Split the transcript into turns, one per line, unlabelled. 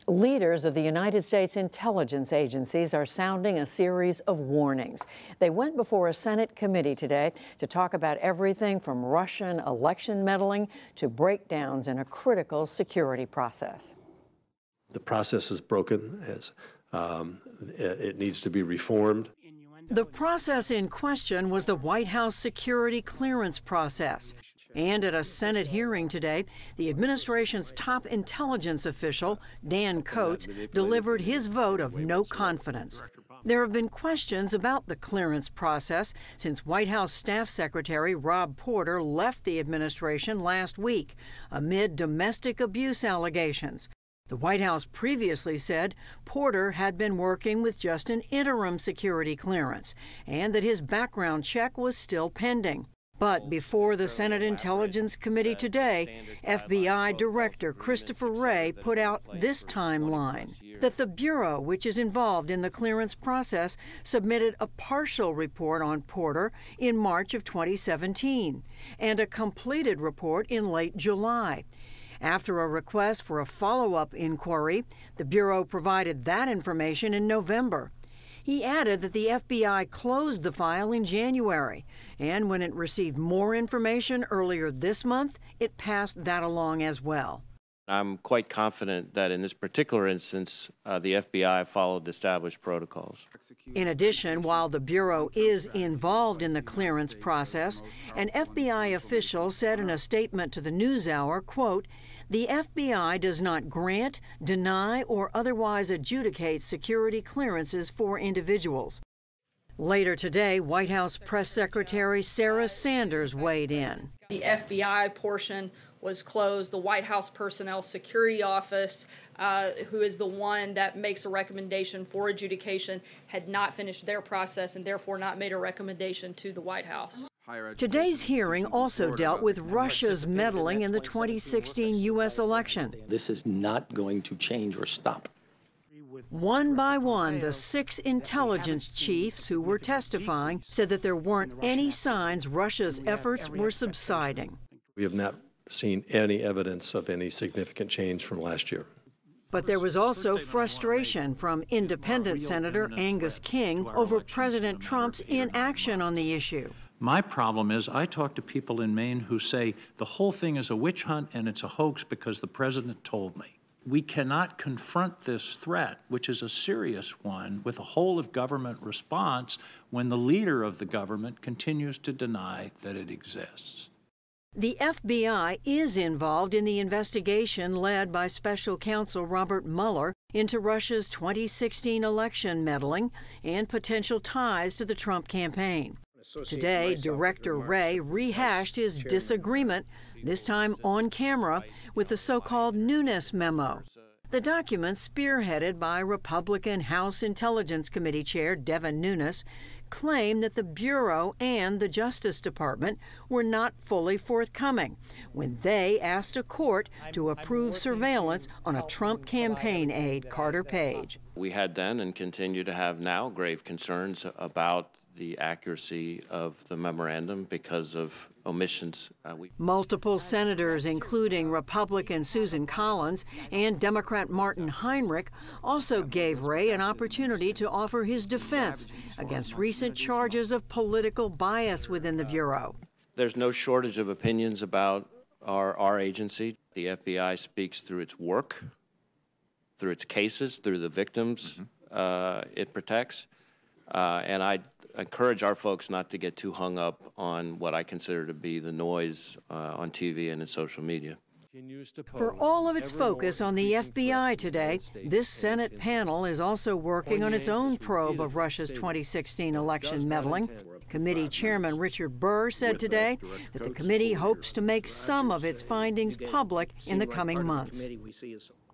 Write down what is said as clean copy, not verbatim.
Leaders of the United States intelligence agencies are sounding a series of warnings. They went before a Senate committee today to talk about everything from Russian election meddling to breakdowns in a critical security process.
The process is broken. It needs to be reformed.
The process in question was the White House security clearance process. And at a Senate hearing today, the administration's top intelligence official, Dan Coats, delivered his vote of no confidence. There have been questions about the clearance process since White House Staff Secretary Rob Porter left the administration last week amid domestic abuse allegations. The White House previously said Porter had been working with just an interim security clearance and that his background check was still pending. But before the Senate Intelligence Committee today, FBI Director Christopher Wray put out this timeline, that the Bureau, which is involved in the clearance process, submitted a partial report on Porter in March of 2017 and a completed report in late July. After a request for a follow-up inquiry, the Bureau provided that information in November. He added that the FBI closed the file in January, and when it received more information earlier this month, it passed that along as well.
I'm quite confident that in this particular instance, the FBI followed established protocols.
In addition, while the Bureau is involved in the clearance process, an FBI official said in a statement to the NewsHour, quote, "The FBI does not grant, deny, or otherwise adjudicate security clearances for individuals." Later today, White House Press Secretary Sarah Sanders weighed in.
The FBI portion was closed. The White House Personnel Security Office, who is the one that makes a recommendation for adjudication, had not finished their process and therefore not made a recommendation to the White House.
Today's hearing also dealt with Russia's meddling in the 2016 U.S. election.
This is not going to change or stop.
One by one, the 6 intelligence chiefs who were testifying said that there weren't any signs Russia's efforts were subsiding.
We have not seen any evidence of any significant change from last year.
But there was also frustration from independent Senator Angus King over President Trump's inaction on the issue.
My problem is I talk to people in Maine who say the whole thing is a witch hunt and it's a hoax because the president told me. We cannot confront this threat, which is a serious one, with a whole-of-government response when the leader of the government continues to deny that it exists.
The FBI is involved in the investigation led by Special Counsel Robert Mueller into Russia's 2016 election meddling and potential ties to the Trump campaign. Today, Director Wray rehashed his disagreement, this time on camera, with the so-called Nunes memo. The document, spearheaded by Republican House Intelligence Committee Chair Devin Nunes, claimed that the Bureau and the Justice Department were not fully forthcoming when they asked a court to approve surveillance on a Trump campaign aide, Carter Page.
We had then and continue to have now grave concerns about the accuracy of the memorandum because of omissions.
Multiple senators, including Republican Susan Collins and Democrat Martin Heinrich, also gave Wray an opportunity to offer his defense against recent charges of political bias within the Bureau.
There's no shortage of opinions about our agency. The FBI speaks through its work, through its cases, through the victims it protects. And I encourage our folks not to get too hung up on what I consider to be the noise on TV and in social media.
For all of its focus on the FBI today, this Senate panel is also working on its own probe of Russia's 2016 election meddling. Committee Chairman Richard Burr said today that the committee hopes to make some of its findings public in the coming months.